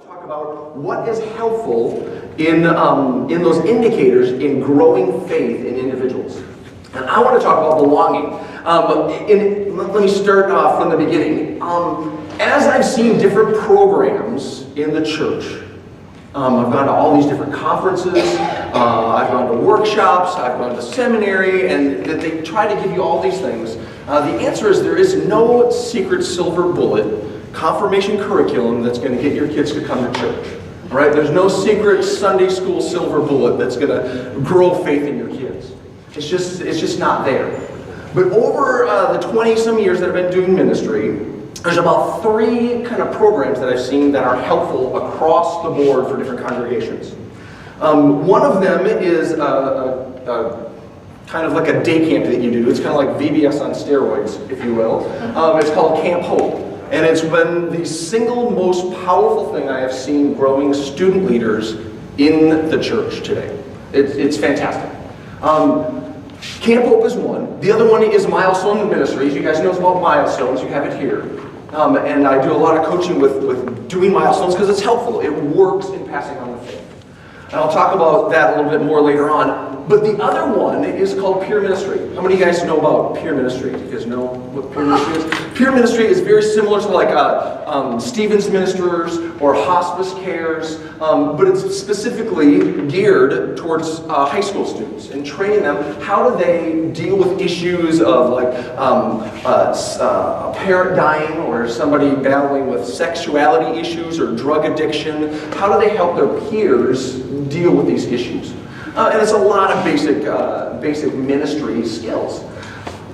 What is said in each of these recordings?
talk about what is helpful in those indicators in growing faith in individuals. And I want to talk about belonging. Let me start from the beginning. As I've seen different programs in the church, I've gone to all these different conferences, I've gone to workshops, I've gone to seminary, and they try to give you all these things. The answer is there is no secret silver bullet confirmation curriculum that's going to get your kids to come to church. All right? There's no secret Sunday school silver bullet that's going to grow faith in your kids. It's just not there. But over the 20-some years that I've been doing ministry, there's about 3 kind of programs that I've seen that are helpful across the board for different congregations. One of them is kind of like a day camp that you do. It's kind of like VBS on steroids, if you will. It's called Camp Hope. And it's been the single most powerful thing I have seen growing student leaders in the church today. It's fantastic. Camp Hope is one. The other one is Milestone Ministries. You guys know about milestones. You have it here. And I do a lot of coaching with doing milestones because it's helpful. It works in passing on the faith. And I'll talk about that a little bit more later on. But the other one is called peer ministry. How many of you guys know about peer ministry? Do you guys know what peer ministry is? Peer ministry is very similar to like Stevens Ministers or hospice cares, but it's specifically geared towards high school students and training them. How do they deal with issues of like a parent dying or somebody battling with sexuality issues or drug addiction? How do they help their peers deal with these issues? And it's a lot of basic ministry skills.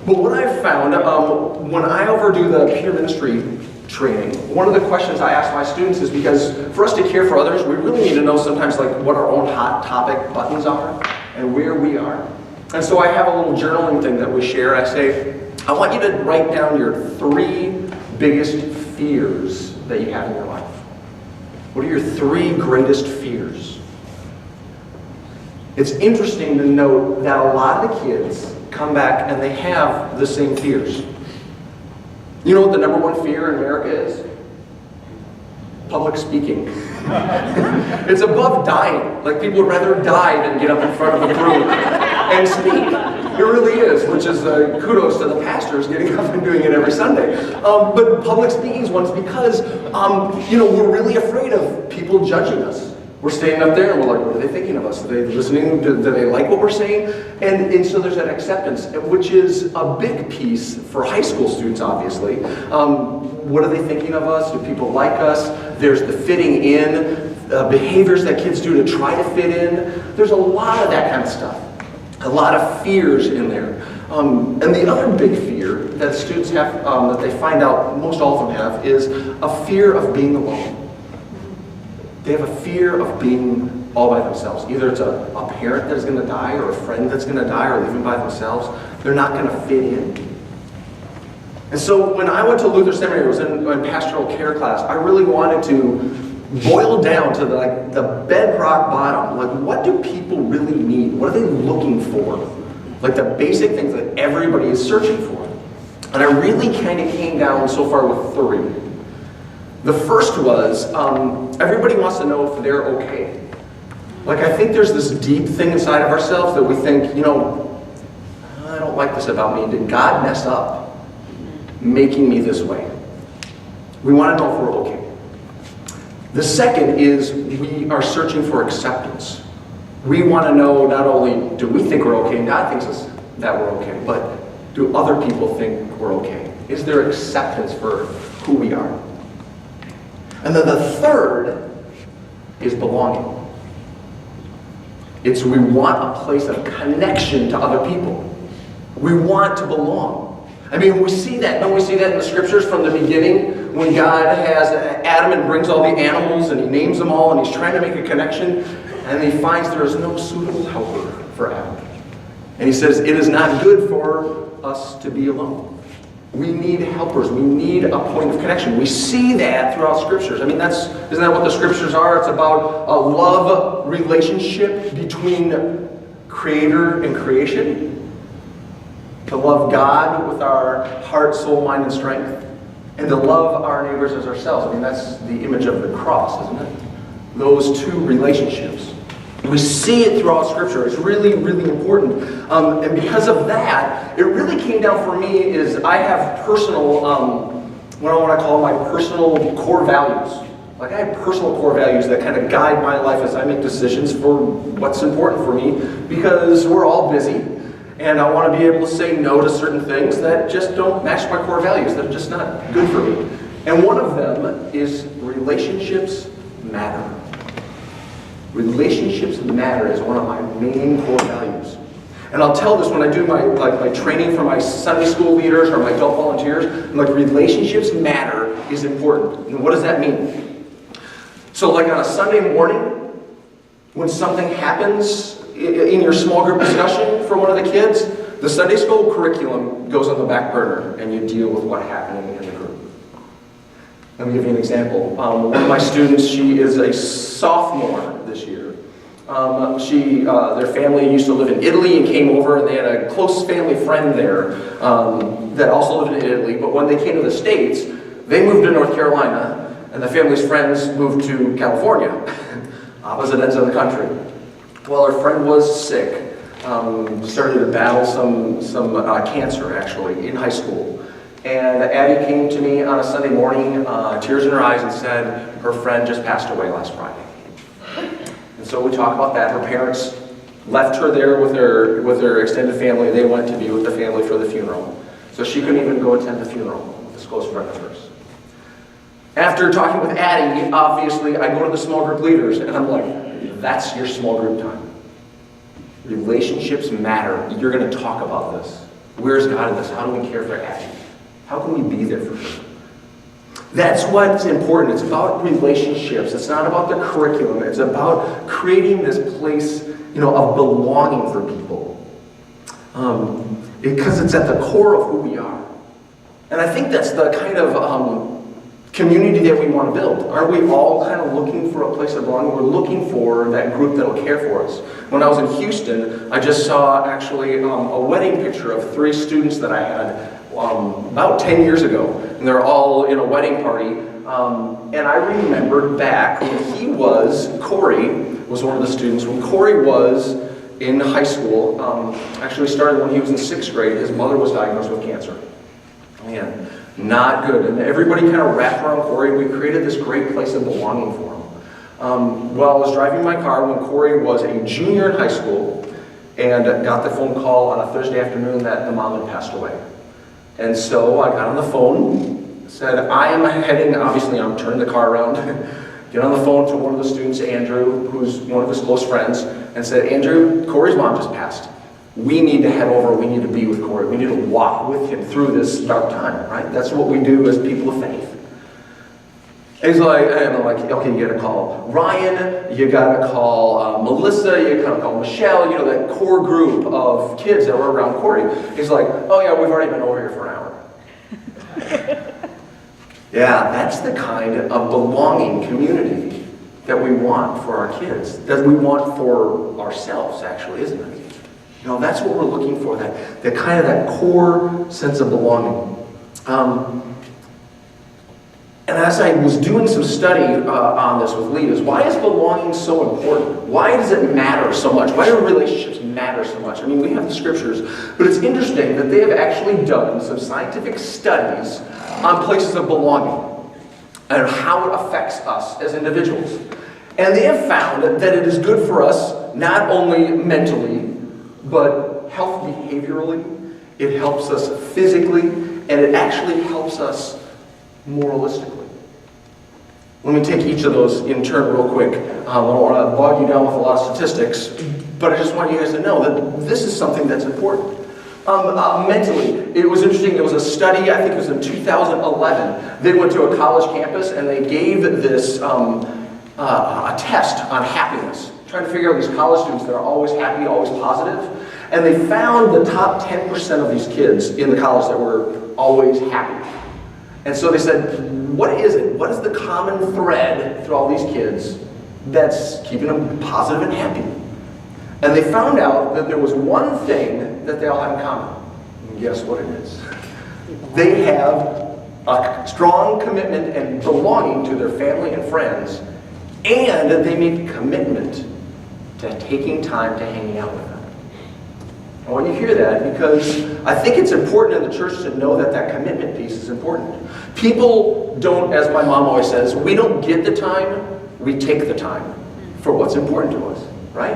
But what I've found, when I overdo the peer ministry training, one of the questions I ask my students is, because for us to care for others, we really need to know sometimes like what our own hot topic buttons are and where we are. And so I have a little journaling thing that we share. I say, I want you to write down your 3 biggest fears that you have in your life. What are your 3 greatest fears? It's interesting to note that a lot of the kids come back and they have the same fears. You know what the number 1 fear in America is? Public speaking. It's above dying. Like people would rather die than get up in front of a group and speak. It really is, which is kudos to the pastors getting up and doing it every Sunday. But public speaking is one because we're really afraid of people judging us. We're standing up there and we're like, what are they thinking of us? Are they listening? Do they like what we're saying? And so there's that acceptance, which is a big piece for high school students, obviously. What are they thinking of us? Do people like us? There's the fitting in, behaviors that kids do to try to fit in. There's a lot of that kind of stuff. A lot of fears in there. And the other big fear that students have, that they find out most all of them have, is a fear of being alone. They have a fear of being all by themselves. Either it's a parent that's going to die or a friend that's going to die or leaving by themselves. They're not going to fit in. And so when I went to Luther Seminary, I was in pastoral care class, I really wanted to boil down to the bedrock bottom. Like, what do people really need? What are they looking for? Like the basic things that everybody is searching for. And I really kind of came down so far with 3. The first was, everybody wants to know if they're okay. Like, I think there's this deep thing inside of ourselves that we think, I don't like this about me. Did God mess up making me this way? We want to know if we're okay. The second is we are searching for acceptance. We want to know not only do we think we're okay, and God thinks that we're okay, but do other people think we're okay? Is there acceptance for who we are? And then the third is belonging. It's we want a place of connection to other people. We want to belong. I mean, we see that. Don't we see that in the scriptures from the beginning when God has Adam and brings all the animals and he names them all and he's trying to make a connection and he finds there is no suitable helper for Adam. And he says, it is not good for us to be alone. We need helpers. We need a point of connection. We see that throughout scriptures. I mean, isn't that what the scriptures are? It's about a love relationship between creator and creation. To love God with our heart, soul, mind, and strength. And to love our neighbors as ourselves. I mean, that's the image of the cross, isn't it? those two relationships. We see it throughout Scripture. It's really, really important. And because of that, it really came down for me is I have personal, what I want to call my personal core values. Like I have personal core values that kind of guide my life as I make decisions for what's important for me, because we're all busy. And I want to be able to say no to certain things that just don't match my core values, that are just not good for me. And one of them is relationships matter. Relationships matter is one of my main core values. And I'll tell this when I do my training for my Sunday school leaders or my adult volunteers. I'm like, relationships matter is important. And what does that mean? So like on a Sunday morning, when something happens in your small group discussion for one of the kids, the Sunday school curriculum goes on the back burner and you deal with what's happening in the group. Let me give you an example. One of my students, she is a sophomore this year. Their family used to live in Italy and came over, and they had a close family friend there that also lived in Italy. But when they came to the States, they moved to North Carolina, and the family's friends moved to California, opposite ends of the country. Well, her friend was sick, started to battle some cancer actually in high school. And Addie came to me on a Sunday morning, tears in her eyes, and said her friend just passed away last Friday. And so we talked about that. Her parents left her there with her extended family. They went to be with the family for the funeral. So she couldn't even go attend the funeral with this close friend of hers. After talking with Addie, obviously, I go to the small group leaders, and I'm like, that's your small group time. Relationships matter. You're going to talk about this. Where's God in this? How do we care for Addie? How can we be there for her? That's what's important. It's about relationships. It's not about the curriculum. It's about creating this place, of belonging for people. Because it's at the core of who we are. And I think that's the kind of community that we want to build. Aren't we all kind of looking for a place of belonging? We're looking for that group that will care for us. When I was in Houston, I just saw actually a wedding picture of 3 students that I had about 10 years ago, and they're all in a wedding party, and I remembered back when Corey was one of the students, when Corey was in high school, actually started when he was in 6th grade, his mother was diagnosed with cancer. Man, not good, and everybody kind of wrapped around Corey. We created this great place of belonging for him. Well, I was driving my car when Corey was a junior in high school, and got the phone call on a Thursday afternoon that the mom had passed away. And so I got on the phone, said, I am heading, obviously I'm turning the car around, get on the phone to one of the students, Andrew, who's one of his close friends, and said, Andrew, Corey's mom just passed. We need to head over, we need to be with Corey, we need to walk with him through this dark time, right? That's what we do as people of faith. And he's like, and I'm like, okay, you gotta call Ryan, you gotta call Melissa, you gotta call Michelle, that core group of kids that were around Corey. He's like, oh yeah, we've already been over here for an hour. Yeah, that's the kind of belonging community that we want for our kids, that we want for ourselves, actually, isn't it? That's what we're looking for, that kind of that core sense of belonging. And as I was doing some study on this with leaders, why is belonging so important? Why does it matter so much? Why do relationships matter so much? I mean, we have the scriptures, but it's interesting that they have actually done some scientific studies on places of belonging and how it affects us as individuals. And they have found that it is good for us, not only mentally, but health behaviorally. It helps us physically, and it actually helps us moralistically. Let me take each of those in turn real quick. I don't want to bog you down with a lot of statistics, but I just want you guys to know that this is something that's important. Mentally, it was interesting. There was a study, I think it was in 2011. They went to a college campus and they gave this a test on happiness, trying to figure out these college students that are always happy, always positive. And they found the top 10% of these kids in the college that were always happy. And so they said, what is it? What is the common thread through all these kids that's keeping them positive and happy? And they found out that there was one thing that they all have in common. And guess what it is? They have a strong commitment and belonging to their family and friends, And they make a commitment to taking time to hanging out with them. I want you to hear that because I think it's important in the church to know that that commitment piece is important. People don't, as my mom always says, we don't get the time, we take the time for what's important to us, right?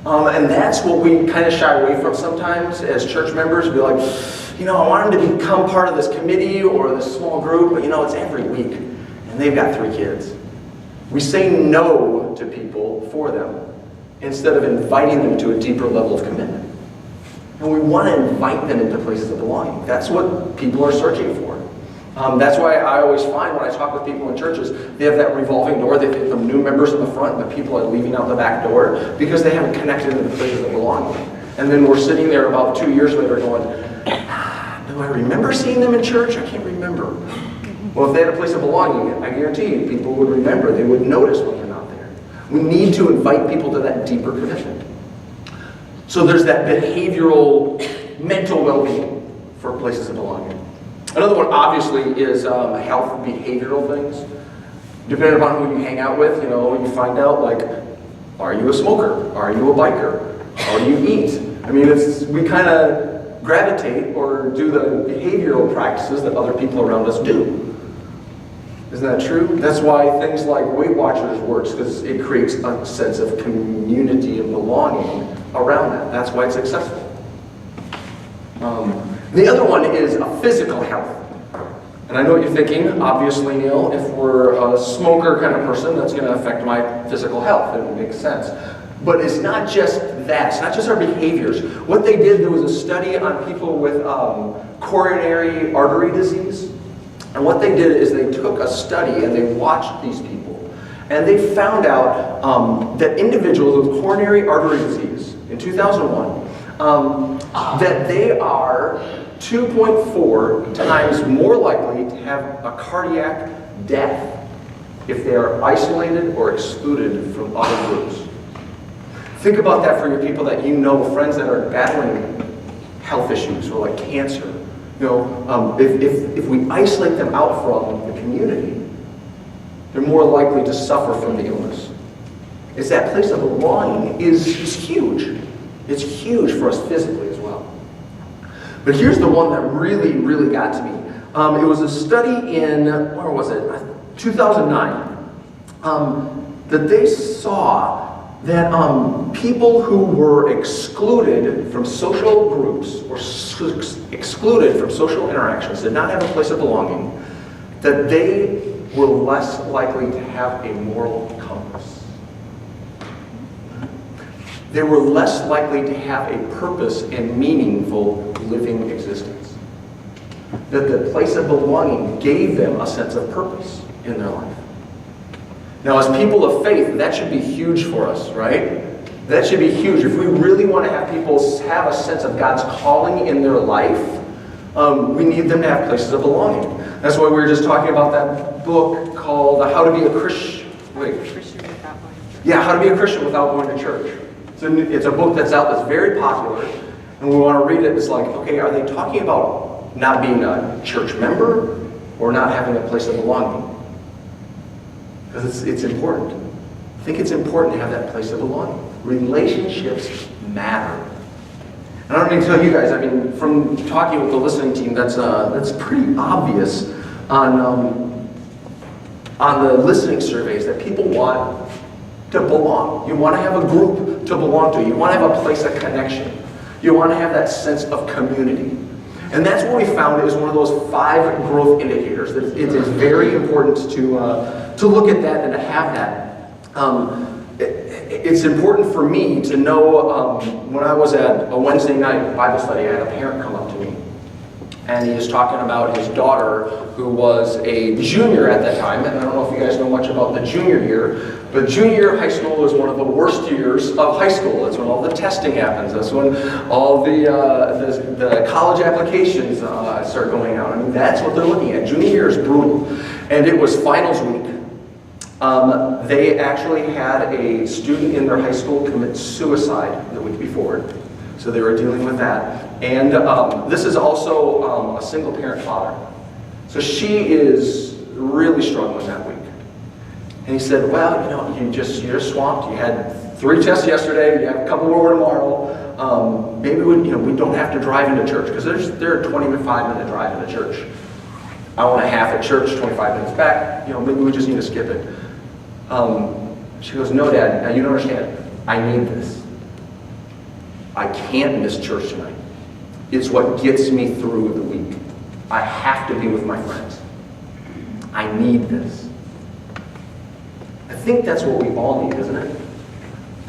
And that's what we kind of shy away from sometimes as church members. Be like, I want them to become part of this committee or this small group, but it's every week, and they've got 3 kids. We say no to people for them instead of inviting them to a deeper level of commitment. And we want to invite them into places of belonging. That's what people are searching for. That's why I always find when I talk with people in churches, they have that revolving door. They think the new members in the front, but people are leaving out the back door because they haven't connected into the places of belonging. And then we're sitting there about 2 years later going, do I remember seeing them in church? I can't remember. Well, if they had a place of belonging, I guarantee you people would remember. They would notice when they're not there. We need to invite people to that deeper commitment. So there's that behavioral, mental well-being for places of belonging. Another one, obviously, is health behavioral things. Depending upon who you hang out with, you find out, are you a smoker? Are you a biker? How do you eat? I mean, we kind of gravitate or do the behavioral practices that other people around us do. Isn't that true? That's why things like Weight Watchers works, because it creates a sense of community and belonging around that. That's why it's successful. The other one is a physical health. And I know what you're thinking, obviously, Neil, if we're a smoker kind of person, that's going to affect my physical health. It makes sense. But it's not just that. It's not just our behaviors. What they did, there was a study on people with coronary artery disease. And what they did is they took a study and they watched these people. And they found out that individuals with coronary artery disease in 2001, that they are 2.4 times more likely to have a cardiac death if they are isolated or excluded from other groups. Think about that for your people that friends that are battling health issues or like cancer. If we isolate them out from the community, they're more likely to suffer from the illness. It's that place of belonging is huge. It's huge for us physically as well. But here's the one that really, really got to me. It was a study in, 2009, that they saw that people who were excluded from social groups or excluded from social interactions, did not have a place of belonging, that they were less likely to have a moral compass. They were less likely to have a purpose and meaningful living existence. That the place of belonging gave them a sense of purpose in their life. Now, as people of faith, that should be huge for us, right? That should be huge. If we really want to have people have a sense of God's calling in their life, we need them to have places of belonging. That's why we were just talking about that book called How to Be a Christian. How to Be a Christian Without Going to Church. It's a book that's out that's very popular, and we want to read it. It's like, okay, are they talking about not being a church member or not having a place of belonging? Because it's important. I think it's important to have that place of belonging. Relationships matter. And I don't need to tell you guys, from talking with the listening team, that's pretty obvious on the listening surveys that people want to belong. You want to have a group to belong to. You want to have a place of connection. You want to have that sense of community. And that's what we found is one of those 5 growth indicators. That it is very important to look at that and to have that. It's important for me to know, when I was at a Wednesday night Bible study, I had a parent come up to me. And he was talking about his daughter, who was a junior at that time. And I don't know if you guys know much about the junior year, but junior year of high school is one of the worst years of high school. That's when all the testing happens. That's when all the college applications start going out. That's what they're looking at. Junior year is brutal. And it was finals week. They actually had a student in their high school commit suicide the week before. So they were dealing with that. And this is also a single parent father. So she is really struggling that week. And he said, well, you're just swamped. You had 3 tests yesterday. You have a couple more tomorrow. Maybe we don't have to drive into church because they're a 25-minute drive into church. Hour and a half at church, 25 minutes back. Maybe we just need to skip it. She goes, no, Dad. Now you don't understand. I need this. I can't miss church tonight. It's what gets me through the week. I have to be with my friends. I need this. I think that's what we all need, isn't it?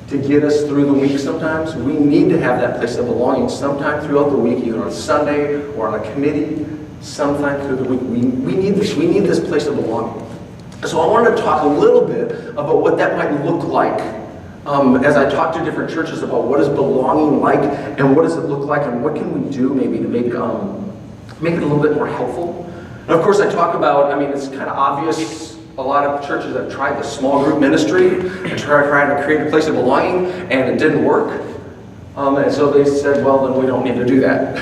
To get us through the week sometimes. We need to have that place of belonging sometime throughout the week, either on Sunday or on a committee, sometime through the week. We need this. We need this place of belonging. So I wanted to talk a little bit about what that might look like as I talk to different churches about what is belonging like and what does it look like and what can we do maybe to make it a little bit more helpful. And of course I talk about, it's kind of obvious, a lot of churches have tried the small group ministry and tried to create a place of belonging and it didn't work. And so they said, well, then we don't need to do that.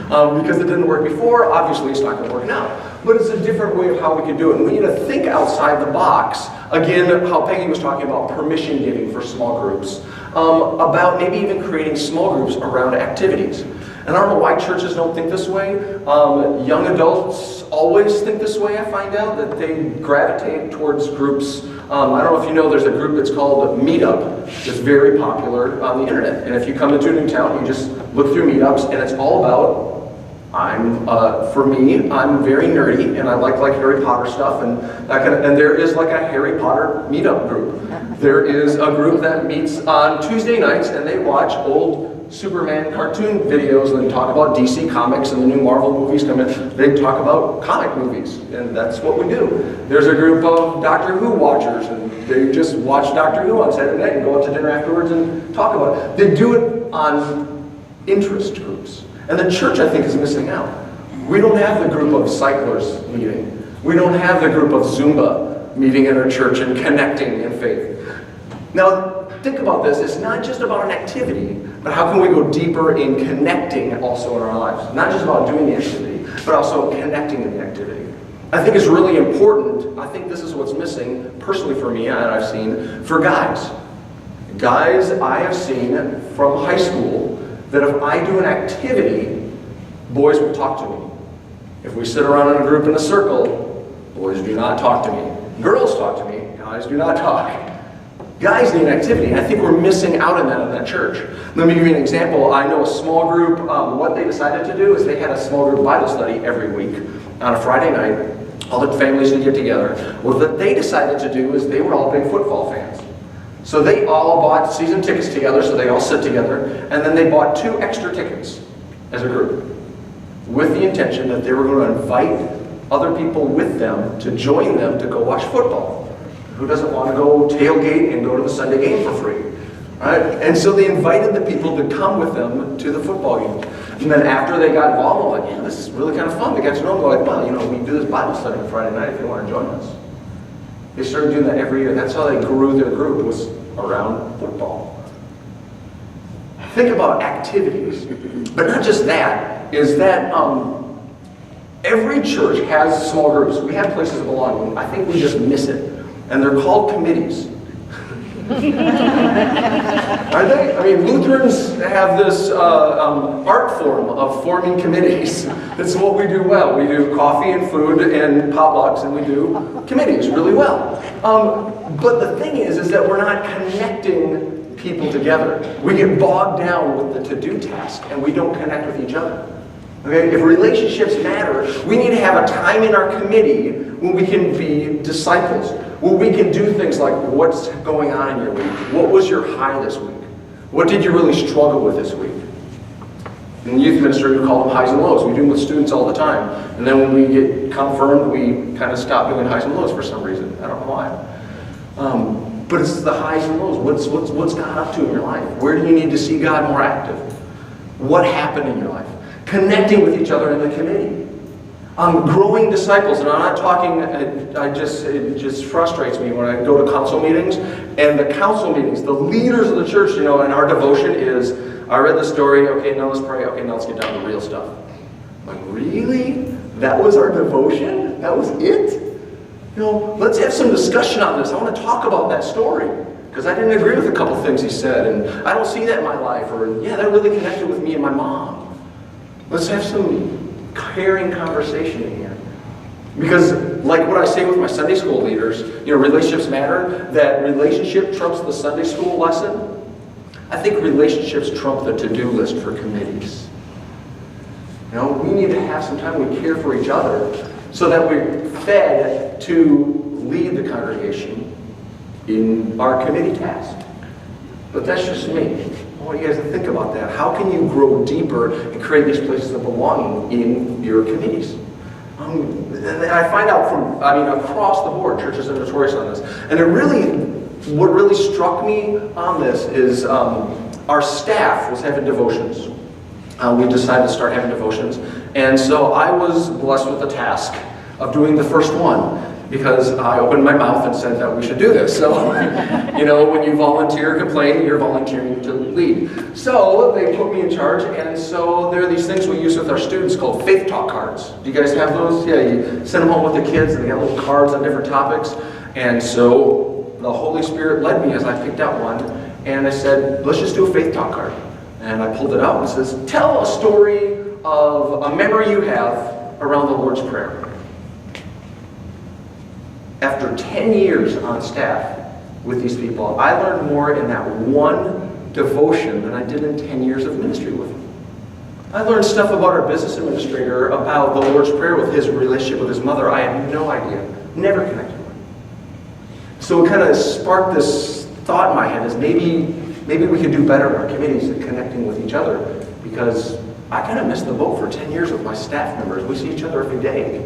Because it didn't work before, obviously it's not going to work now. But it's a different way of how we can do it. And we need to think outside the box. Again, how Peggy was talking about permission giving for small groups. About maybe even creating small groups around activities. And I don't know why churches don't think this way. Young adults always think this way, I find out, that they gravitate towards groups. I don't know if you know, there's a group that's called Meetup. It's very popular on the internet. And if you come into a new town, you just look through Meetups, and it's all about, for me, I'm very nerdy, and I like Harry Potter stuff, and there is like a Harry Potter Meetup group. There is a group that meets on Tuesday nights, and they watch old Superman cartoon videos and talk about DC Comics and the new Marvel movies come in. They talk about comic movies, and that's what we do. There's a group of Doctor Who watchers, and they just watch Doctor Who on Saturday night and go out to dinner afterwards and talk about it. They do it on interest groups. And the church, I think, is missing out. We don't have the group of cyclers meeting. We don't have the group of Zumba meeting in our church and connecting in faith. Now, think about this. It's not just about an activity, but how can we go deeper in connecting also in our lives? Not just about doing the activity, but also connecting in the activity. I think it's really important. I think this is what's missing, personally for me, and I've seen, for guys. Guys, I have seen from high school that if I do an activity, boys will talk to me. If we sit around in a group in a circle, boys do not talk to me. Girls talk to me, guys do not talk. Guys need activity. I think we're missing out on that in that church. Let me give you an example. I know a small group, what they decided to do is they had a small group Bible study every week on a Friday night. All the families would get together. Well, what they decided to do is they were all big football fans. So they all bought season tickets together, so they all sit together, and then they bought 2 extra tickets as a group with the intention that they were going to invite other people with them to join them to go watch football. Who doesn't want to go tailgate and go to the Sunday game for free? Right? And so they invited the people to come with them to the football game. And then after they got involved, I'm like, yeah, this is really kind of fun. They got to know them. They're like, well, we do this Bible study on Friday night if you want to join us. They started doing that every year. That's how they grew their group, was around football. Think about activities. But not just that, is that every church has small groups. We have places of belonging. I think we just miss it. And they're called committees. Aren't they? I mean, Lutherans have this art form of forming committees. That's what we do well. We do coffee and food and potlucks, and we do committees really well. But the thing is that we're not connecting people together. We get bogged down with the to-do task, and we don't connect with each other. Okay? If relationships matter, we need to have a time in our committee when we can be disciples. Well, we can do things like, what's going on in your week? What was your high this week? What did you really struggle with this week? In youth ministry, we call them highs and lows. We do them with students all the time. And then when we get confirmed, we kind of stop doing highs and lows for some reason. I don't know why. But it's the highs and lows. What's God up to in your life? Where do you need to see God more active? What happened in your life? Connecting with each other in the committee. Growing disciples, and I'm not talking, it just frustrates me when I go to council meetings, and the council meetings, the leaders of the church, and our devotion is, I read the story, okay, now let's pray, okay, now let's get down to real stuff. I'm like, really? That was our devotion? That was it? Let's have some discussion on this. I want to talk about that story. Because I didn't agree with a couple things he said, and I don't see that in my life. Or, yeah, that really connected with me and my mom. Let's have some caring conversation in here. Because, like what I say with my Sunday school leaders, relationships matter, that relationship trumps the Sunday school lesson. I think relationships trump the to-do list for committees. We need to have some time we care for each other so that we're fed to lead the congregation in our committee task. But that's just me. I want you guys to think about that. How can you grow deeper and create these places of belonging in your committees? And I find out across the board, churches are notorious on this. And what really struck me on this is our staff was having devotions. We decided to start having devotions. And so I was blessed with the task of doing the first one, because I opened my mouth and said that we should do this. So, when you volunteer, complain, you're volunteering to lead. So they put me in charge, and so there are these things we use with our students called faith talk cards. Do you guys have those? Yeah, you send them home with the kids, and they got little cards on different topics. And so the Holy Spirit led me as I picked out one, and I said, let's just do a faith talk card. And I pulled it out and it says, tell a story of a memory you have around the Lord's Prayer. After 10 years on staff with these people, I learned more in that one devotion than I did in 10 years of ministry with them. I learned stuff about our business administrator, about the Lord's Prayer with his relationship with his mother. I had no idea, never connected with. So it kind of sparked this thought in my head is maybe we could do better in our committees at connecting with each other, because I kind of missed the boat for 10 years with my staff members. We see each other every day,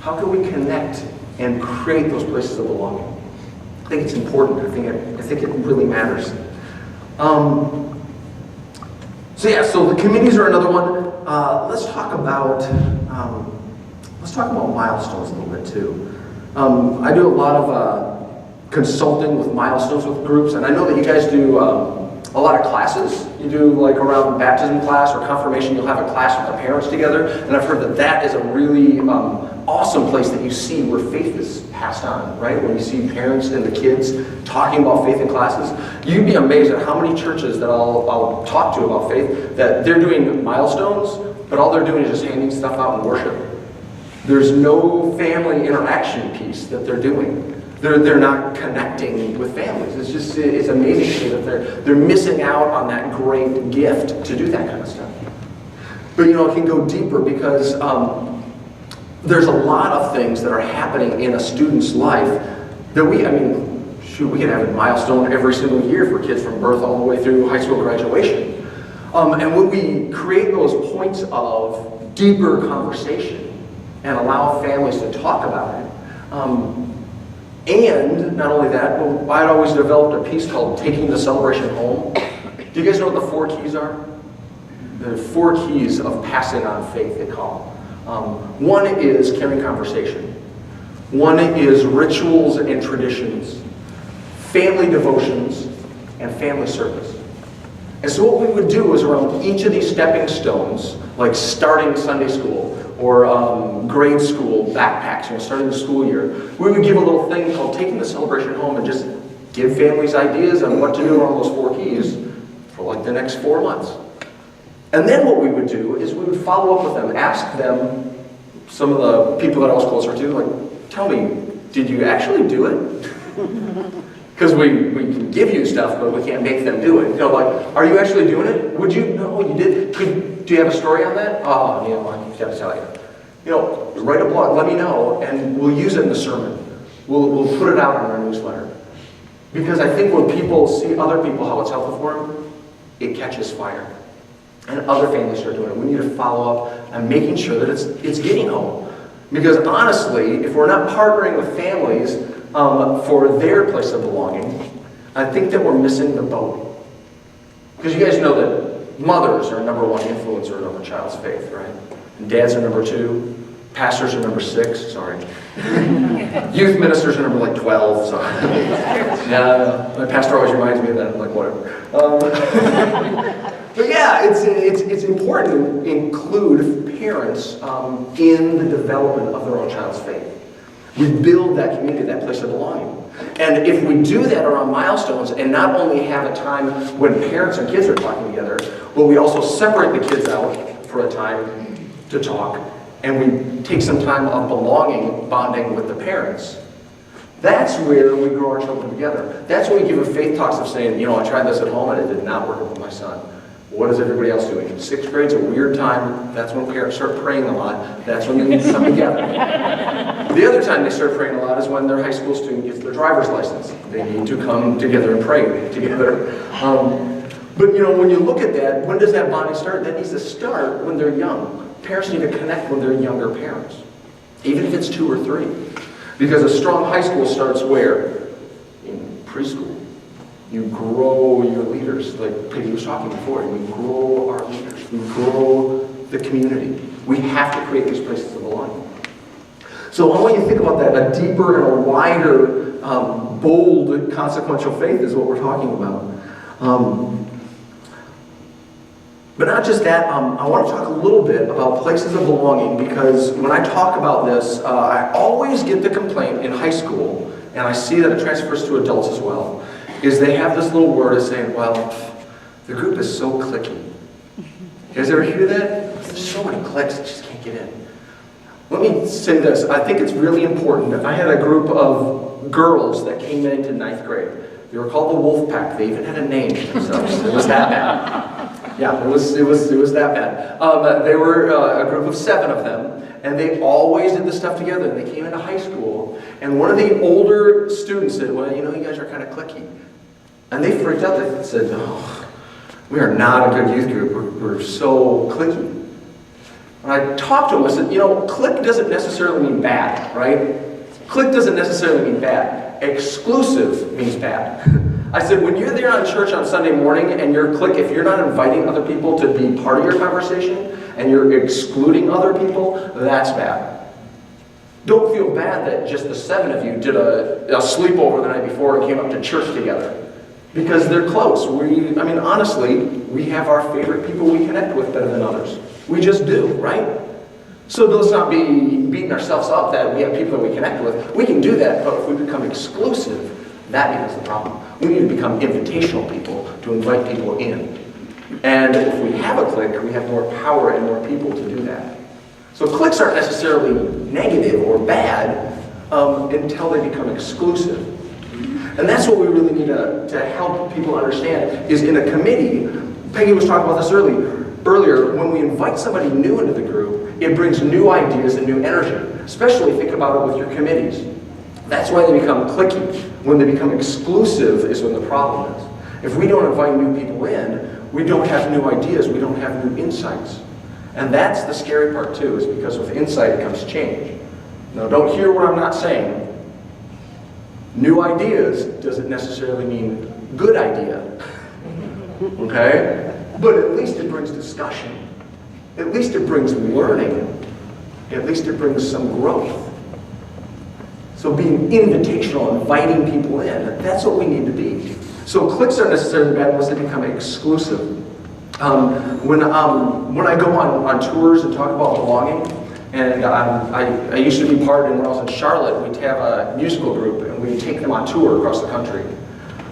How can we connect and create those places of belonging? I think it's important. I think it really matters. So the committees are another one. Let's talk about milestones a little bit too. I do a lot of consulting with milestones with groups, and I know that you guys do a lot of classes. You do like around baptism class or confirmation, you'll have a class with the parents together, and I've heard that is a really awesome place that you see where faith is passed on, right? When you see parents and the kids talking about faith in classes, you'd be amazed at how many churches that I'll talk to about faith, that they're doing milestones, but all they're doing is just handing stuff out in worship. There's no family interaction piece that they're doing. They're not connecting with families. It's amazing to me that they're missing out on that great gift to do that kind of stuff. But it can go deeper, because there's a lot of things that are happening in a student's life that we can have a milestone every single year for kids from birth all the way through high school graduation. And when we create those points of deeper conversation and allow families to talk about it, and not only that, but I'd always developed a piece called Taking the Celebration Home. Do you guys know what the 4 keys are? The 4 keys of passing on faith, they call them. One is caring conversation. One is rituals and traditions, family devotions, and family service. And so what we would do is around each of these stepping stones, like starting Sunday school or grade school backpacks, starting the school year, we would give a little thing called Taking the Celebration Home and just give families ideas on what to do around those 4 keys for like the next 4 months. And then what we would do is we would follow up with them, ask them, some of the people that I was closer to, like, tell me, did you actually do it? Because we can give you stuff, but we can't make them do it. Are you actually doing it? Would you? No, you did. Do you have a story on that? Oh, I got to tell you. Write a blog, let me know, and we'll use it in the sermon. We'll put it out in our newsletter. Because I think when people see other people how it's helpful for them, it catches fire. And other families are doing it. We need to follow up and making sure that it's getting home. Because honestly, if we're not partnering with families for their place of belonging, I think that we're missing the boat. Because you guys know that mothers are number 1 influencer of a child's faith, right? And dads are number 2. Pastors are number 6, sorry. Youth ministers are number 12, so. Yeah, my pastor always reminds me of that, whatever. But yeah, it's important to include parents in the development of their own child's faith. We build that community, that place of belonging. And if we do that around milestones and not only have a time when parents and kids are talking together, but we also separate the kids out for a time to talk, and we take some time of belonging, bonding with the parents, that's where we grow our children together. That's when we give them faith talks of saying, I tried this at home and it did not work with my son. What is everybody else doing? 6th grade's a weird time. That's when parents start praying a lot. That's when they need to come together. The other time they start praying a lot is when their high school student gets their driver's license. They need to come together and pray together. But when you look at that, when does that bonding start? That needs to start when they're young. Parents need to connect when they're younger parents, even if it's 2 or 3. Because a strong high school starts where? In preschool. You grow your leaders, like Peggy was talking before. We grow our leaders. We grow the community. We have to create these places of belonging. So I want you to think about that. A deeper and a wider, bold, consequential faith is what we're talking about. But not just that, I want to talk a little bit about places of belonging, because when I talk about this, I always get the complaint in high school, and I see that it transfers to adults as well, is they have this little word of saying, well, the group is so cliquey. You guys ever hear that? There's so many cliques, I just can't get in. Let me say this, I think it's really important. I had a group of girls that came into 9th grade. They were called the Wolf Pack. They even had a name themselves. It was that bad. Yeah, it was that bad. They were a group of 7 of them, and they always did this stuff together. They came into high school, and one of the older students said, well, you guys are kind of cliquey. And they freaked out. They said, oh, we are not a good youth group. We're so cliquey. When I talked to them, I said, clique doesn't necessarily mean bad, right? Clique doesn't necessarily mean bad. Exclusive means bad. I said, when you're there on church on Sunday morning and your clique, if you're not inviting other people to be part of your conversation and you're excluding other people, that's bad. Don't feel bad that just the 7 of you did a sleepover the night before and came up to church together. Because they're close. Honestly, we have our favorite people we connect with better than others. We just do, right? So let's not be beating ourselves up that we have people that we connect with. We can do that, but if we become exclusive, that becomes the problem. We need to become invitational people to invite people in. And if we have a clique, we have more power and more people to do that. So cliques aren't necessarily negative or bad until they become exclusive. And that's what we really need to help people understand, is in a committee, Peggy was talking about this earlier, when we invite somebody new into the group, it brings new ideas and new energy. Especially think about it with your committees. That's why they become cliquey. When they become exclusive is when the problem is. If we don't invite new people in, we don't have new ideas, we don't have new insights. And that's the scary part too, is because with insight comes change. Now don't hear what I'm not saying. New ideas doesn't necessarily mean good idea. Okay? But at least it brings discussion. At least it brings learning. At least it brings some growth. So being invitational, inviting people in, that's what we need to be. So cliques aren't necessarily bad unless they become exclusive. When I go on tours and talk about belonging, and I used to be part, and when I was in Charlotte, we'd have a musical group, and we'd take them on tour across the country.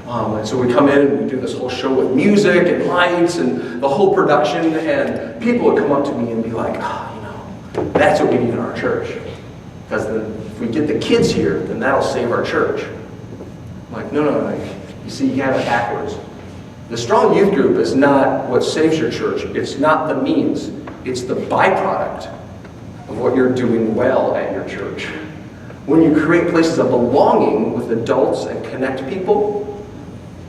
And so we come in and we do this whole show with music and lights and the whole production, and people would come up to me and be like, that's what we need in our church. Because if we get the kids here, then that'll save our church. I'm like, no. You see, you have it backwards. The strong youth group is not what saves your church. It's not the means. It's the byproduct of what you're doing well at your church. When you create places of belonging with adults and connect people,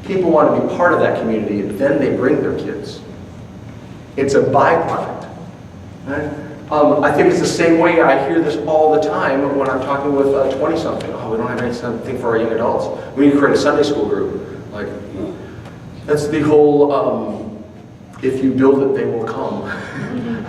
people want to be part of that community, and then they bring their kids. It's a byproduct. Right? I think it's the same way I hear this all the time when I'm talking with 20-something. Oh, we don't have anything for our young adults. We need to create a Sunday school group. Like, that's the whole, if you build it, they will come.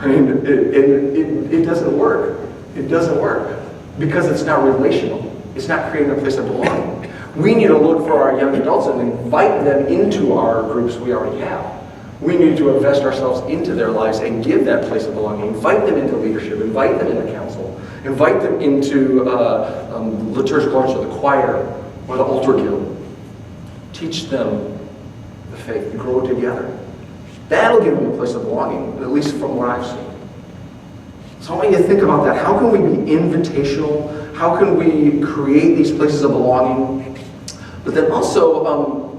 It doesn't work. It doesn't work. Because it's not relational. It's not creating a place of belonging. We need to look for our young adults and invite them into our groups we already have. We need to invest ourselves into their lives and give that place of belonging. Invite them into leadership. Invite them into council. Invite them into liturgical arts or the choir or the altar guild. Teach them the faith, grow together. That'll give them a place of belonging, at least from what I've seen. So I want you to think about that. How can we be invitational? How can we create these places of belonging? But then also,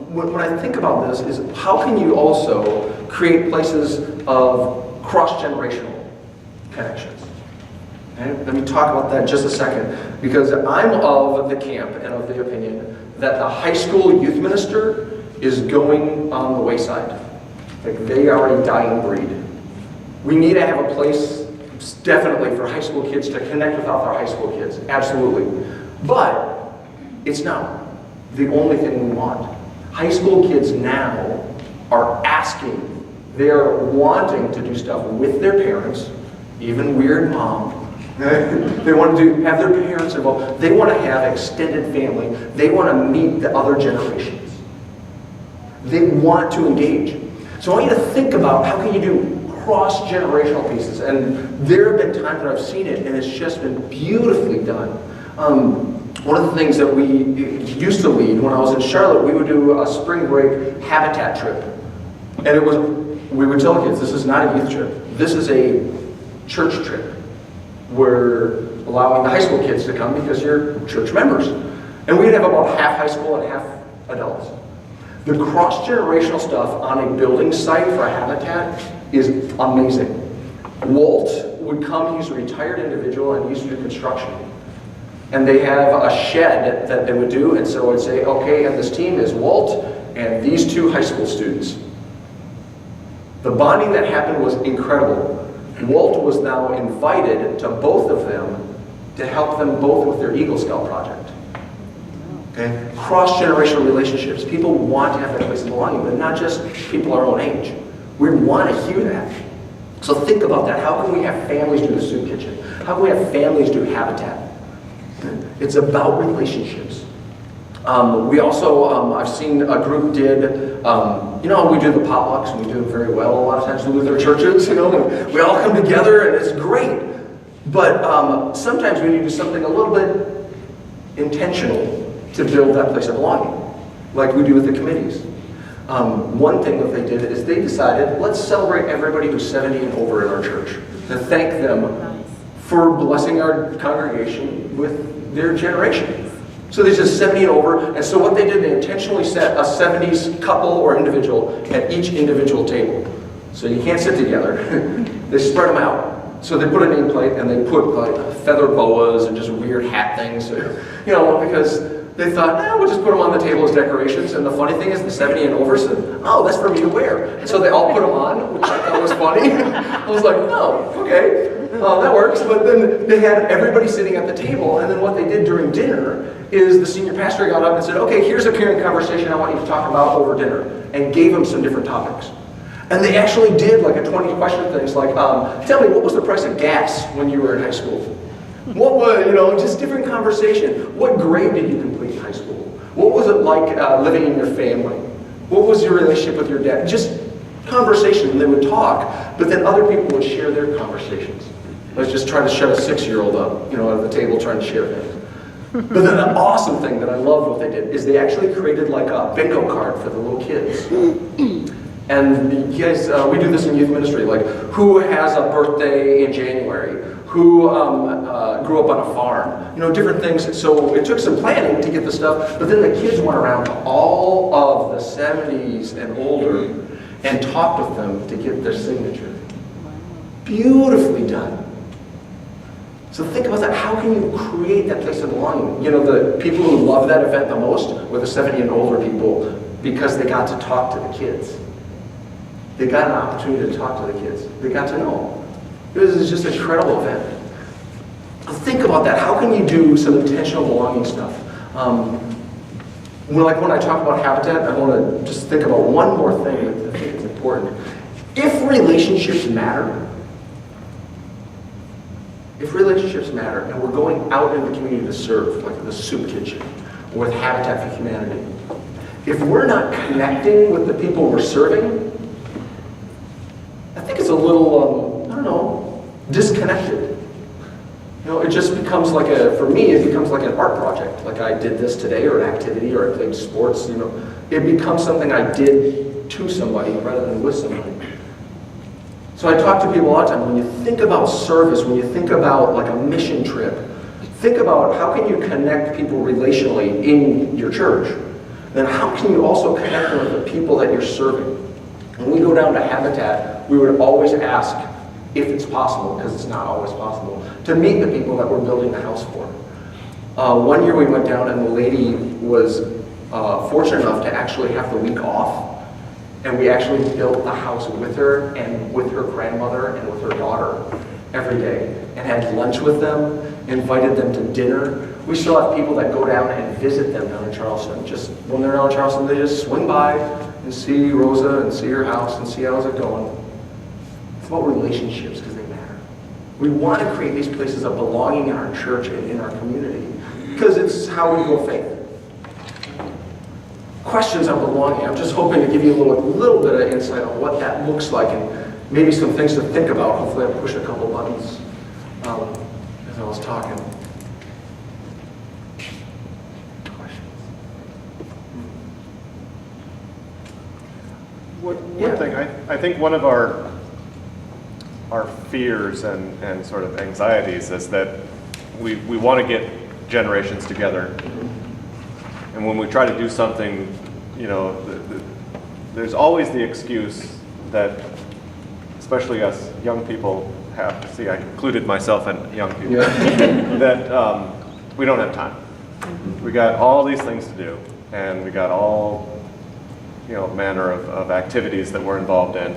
when I think about this, is how can you also create places of cross-generational connections? Okay? Let me talk about that just a second, because I'm of the camp and of the opinion that the high school youth minister is going on the wayside. Like, they are a dying breed. We need to have a place, definitely, for high school kids to connect with other high school kids, absolutely. But it's not the only thing we want. High school kids now are asking, they're wanting to do stuff with their parents, even weird mom. They want to have their parents involved. They want to have extended family. They want to meet the other generations. They want to engage. So I want you to think about how can you do cross-generational pieces. And there have been times when I've seen it, and it's just been beautifully done. One of the things that we used to lead when I was in Charlotte, we would do a spring break habitat trip. And we would tell kids, this is not a youth trip. This is a church trip. We're allowing the high school kids to come because you're church members. And we'd have about half high school and half adults. The cross-generational stuff on a building site for a habitat is amazing. Walt would come, he's a retired individual and he used to do construction. And they have a shed that they would do, and so I'd say, okay, and this team is Walt and these two high school students. The bonding that happened was incredible. Walt was now invited to both of them to help them both with their Eagle Scout project. Okay? Cross-generational relationships. People want to have that place of belonging, but not just people our own age. We want to hear that. So think about that. How can we have families do the soup kitchen? How can we have families do habitat? It's about relationships. We also, I've seen a group did, we do the potlucks, and we do it very well a lot of times with our churches, and we all come together, and it's great. But sometimes we need to do something a little bit intentional to build that place of belonging, like we do with the committees. One thing that they did is they decided, let's celebrate everybody who's 70 and over in our church, to thank them for blessing our congregation with their generation. So they said 70 and over, and so what they did, they intentionally set a 70s couple or individual at each individual table. So you can't sit together. They spread them out. So they put a nameplate and they put like feather boas and just weird hat things, because they thought, we'll just put them on the table as decorations. And the funny thing is, the 70 and over said, oh, that's for me to wear. And so they all put them on, which I thought was funny. I was like, oh, okay, that works. But then they had everybody sitting at the table. And then what they did during dinner is the senior pastor got up and said, okay, here's a caring conversation I want you to talk about over dinner. And gave them some different topics. And they actually did like a 20-question things like, tell me, what was the price of gas when you were in high school? What was, just different conversation. What grade did you complete in high school? What was it like living in your family? What was your relationship with your dad? Just conversation, and they would talk, but then other people would share their conversations. Let's just try to shut a 6-year-old up, at the table trying to share things. But then the awesome thing that I loved what they did is they actually created like a bingo card for the little kids. And you guys, we do this in youth ministry, like who has a birthday in January? Who grew up on a farm? Different things. So it took some planning to get the stuff, but then the kids went around to all of the 70s and older and talked with them to get their signature. Beautifully done. So think about that. How can you create that place of belonging? The people who love that event the most were the 70 and older people because they got to talk to the kids. They got an opportunity to talk to the kids. They got to know. This is just an incredible event. Think about that. How can you do some intentional belonging stuff? When I talk about habitat, I want to just think about one more thing that I think is important. If relationships matter, and we're going out in the community to serve, like the soup kitchen, or with Habitat for Humanity, if we're not connecting with the people we're serving, I think it's a little, disconnected. It just becomes like for me, it becomes like an art project. Like I did this today, or an activity, or I played sports, It becomes something I did to somebody rather than with somebody. So I talk to people all the time, when you think about service, when you think about like a mission trip, think about how can you connect people relationally in your church, then how can you also connect them with the people that you're serving? When we go down to Habitat, we would always ask, if it's possible, because it's not always possible, to meet the people that we're building the house for. One year we went down and the lady was fortunate enough to actually have the week off. And we actually built the house with her and with her grandmother and with her daughter every day. And had lunch with them, invited them to dinner. We still have people that go down and visit them down in Charleston. Just when they're down in Charleston, they just swing by and see Rosa and see her house and see how's it going. It's about relationships because they matter. We want to create these places of belonging in our church and in our community because it's how we grow faith. Questions of belonging. I'm just hoping to give you a little bit of insight on what that looks like and maybe some things to think about. Hopefully I pushed a couple buttons as I was talking. Questions? One thing, I think one of our fears and sort of anxieties is that we want to get generations together. And when we try to do something, there's always the excuse that, especially us young people have, see, I included myself in young people, that we don't have time. We got all these things to do, and we got all, manner of activities that we're involved in.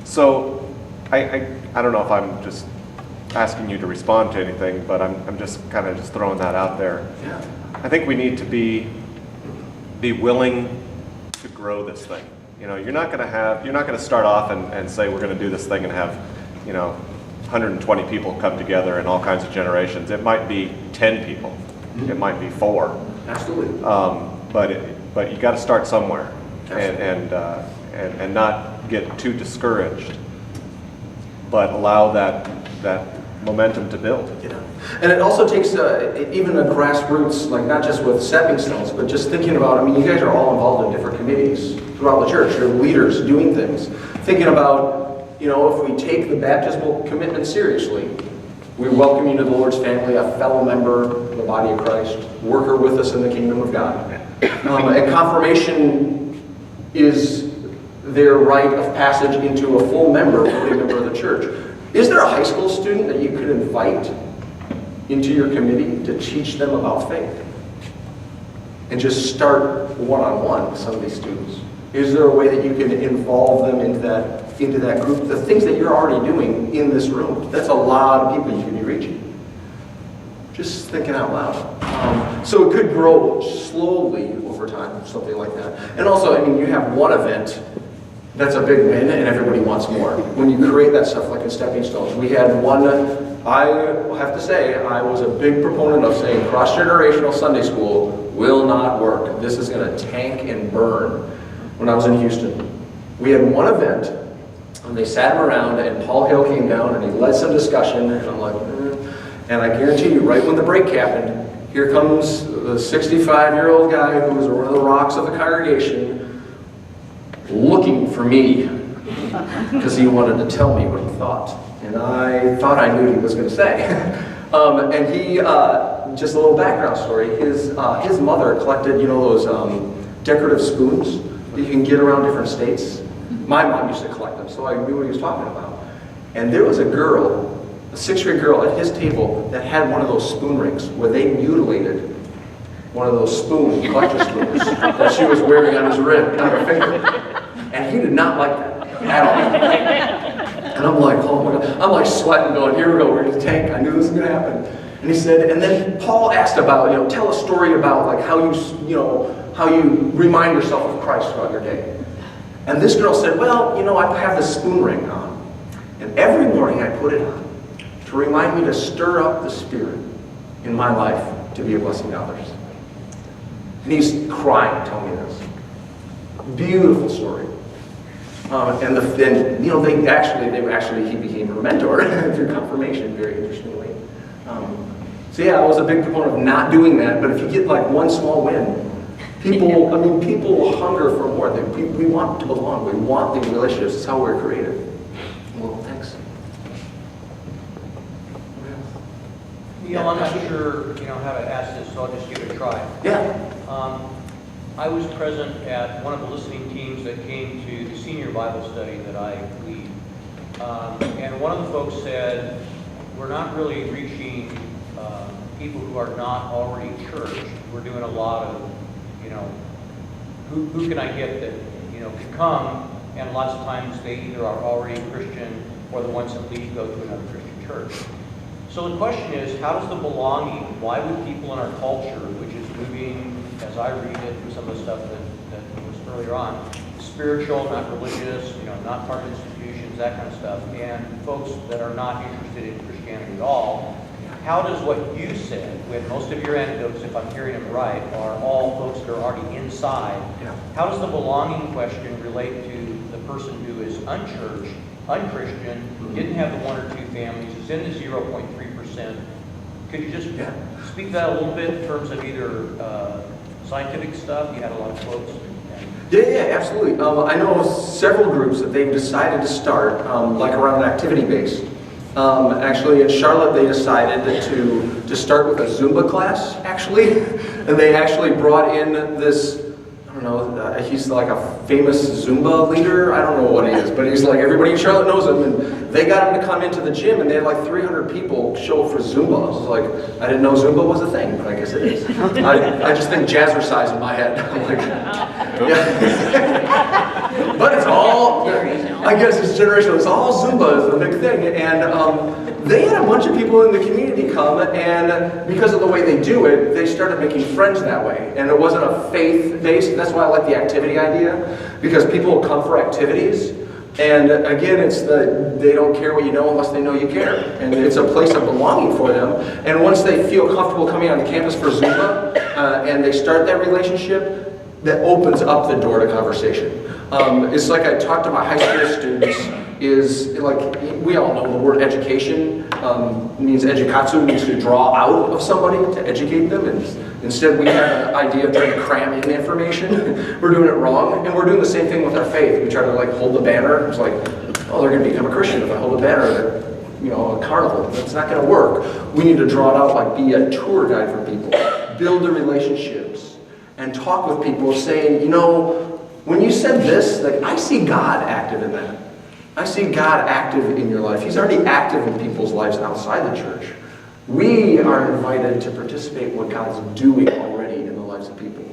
So I don't know if I'm just asking you to respond to anything, but I'm just kind of just throwing that out there. Yeah. I think we need to be willing to grow this thing. You're not going to start off and say we're going to do this thing and have, 120 people come together in all kinds of generations. It might be 10 people. Mm-hmm. It might be 4. Absolutely. But you got to start somewhere, and not get too discouraged, but allow that momentum to build. Yeah. And it also takes even a grassroots, like not just with stepping stones, but just thinking about, you guys are all involved in different committees throughout the church. You're leaders doing things. Thinking about, if we take the baptismal commitment seriously, we welcome you to the Lord's family, a fellow member of the body of Christ, worker with us in the kingdom of God. And confirmation is their rite of passage into a full member, voting member of the church. Is there a high school student that you could invite into your committee to teach them about faith? And just start one-on-one with some of these students. Is there a way that you can involve them into that group? The things that you're already doing in this room, that's a lot of people you could be reaching. Just thinking out loud. So it could grow slowly over time, something like that. And also, you have one event that's a big win, and everybody wants more. When you create that stuff like in Stepping Stones, we had one, I have to say, I was a big proponent of saying cross-generational Sunday school will not work. This is going to tank and burn. When I was in Houston, we had one event, and they sat him around, and Paul Hill came down, and he led some discussion, and I'm like, And I guarantee you, right when the break happened, here comes the 65-year-old guy who was one of the rocks of the congregation, looking for me because he wanted to tell me what he thought. And I thought I knew what he was going to say. And he, just a little background story, his mother collected, those decorative spoons that you can get around different states. My mom used to collect them, so I knew what he was talking about. And there was a girl, a 6th-grade girl at his table that had one of those spoon rings where they mutilated one of those collector spoons that she was wearing on her finger. And he did not like that at all. And I'm like, oh my God. I'm like sweating, going, here we go, we're in the tank. I knew this was going to happen. And he said, and then Paul asked about, tell a story about like how you remind yourself of Christ throughout your day. And this girl said, well, I have this spoon ring on. And every morning I put it on to remind me to stir up the Spirit in my life to be a blessing to others. And he's crying telling me this. Beautiful story. He became her mentor through confirmation, very interestingly. So yeah, I was a big proponent of not doing that, but if you get like one small win, people hunger for more. We want to belong. We want these relationships. It's how we're created. Well, thanks. Neil, I'm not sure how to ask this, so I'll just give it a try. Yeah. I was present at one of the listening teams that came to the senior Bible study that I lead. And one of the folks said, we're not really reaching people who are not already church. We're doing a lot of, who can I get that, can come, and lots of times they either are already Christian or the ones that leave go to another Christian church. So the question is, how does the belonging, why would people in our culture, which is moving, as I read it, through some of the stuff that was earlier on, spiritual, not religious, not part of institutions, that kind of stuff, and folks that are not interested in Christianity at all, how does what you said, with most of your anecdotes, if I'm hearing them right, are all folks that are already inside, how does the belonging question relate to the person who is unchurched, unchristian, didn't have the one or two families, is in the 0.3%? Could you just speak to that a little bit in terms of either scientific stuff? You had a lot of quotes. Yeah, absolutely. I know several groups that they've decided to start, like around activity-based. Actually, in Charlotte, they decided to start with a Zumba class, actually. And they actually brought in this, I don't know, he's like a famous Zumba leader. I don't know what he is, but he's like, everybody in Charlotte knows him. And they got him to come into the gym, and they had like 300 people show up for Zumba. I was like, I didn't know Zumba was a thing, but I guess it is. I just think jazzercise in my head. I'm like, yeah. But it's all, I guess it's generational. It's all Zumba is the big thing. And they had a bunch of people in the community come, and because of the way they do it, they started making friends that way. And it wasn't a faith-based, that's why I like the activity idea, because people will come for activities. And again, it's they don't care what you know unless they know you care. And it's a place of belonging for them. And once they feel comfortable coming on campus for Zumba, and they start that relationship, that opens up the door to conversation. It's like I talk to my high school students, is like, we all know the word education means edukatsu, means to draw out of somebody, to educate them. And instead we have an idea of trying to cram in information. We're doing it wrong, and we're doing the same thing with our faith. We try to like hold the banner. It's like, oh, they're going to become a Christian if I hold a banner at a carnival. That's not going to work. We need to draw it out, like be a tour guide for people, build the relationships, and talk with people saying, when you said this, like, I see God active in that. I see God active in your life. He's already active in people's lives outside the church. We are invited to participate in what God's doing already in the lives of people.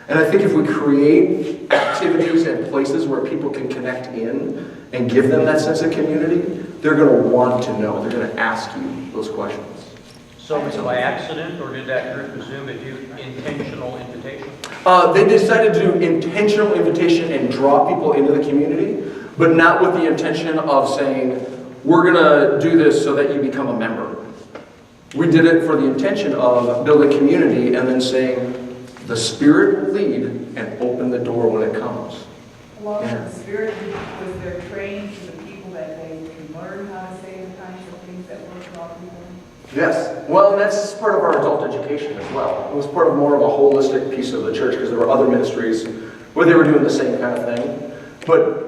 And I think if we create activities and places where people can connect in and give them that sense of community, they're going to want to know. They're going to ask you those questions. So was it by accident, or did that group presume to do intentional invitation? They decided to do intentional invitation and draw people into the community, but not with the intention of saying, we're going to do this so that you become a member. We did it for the intention of building community and then saying, the Spirit will lead and open the door when it comes. Well, the Spirit was there trained to the people that they can learn how to say the kinds of things that will draw people. Yes. Well, and that's part of our adult education as well. It was part of more of a holistic piece of the church because there were other ministries where they were doing the same kind of thing.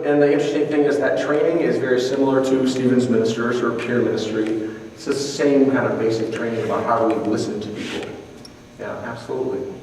And the interesting thing is that training is very similar to Stephen's ministers or peer ministry. It's the same kind of basic training about how do we listen to people. Yeah, absolutely.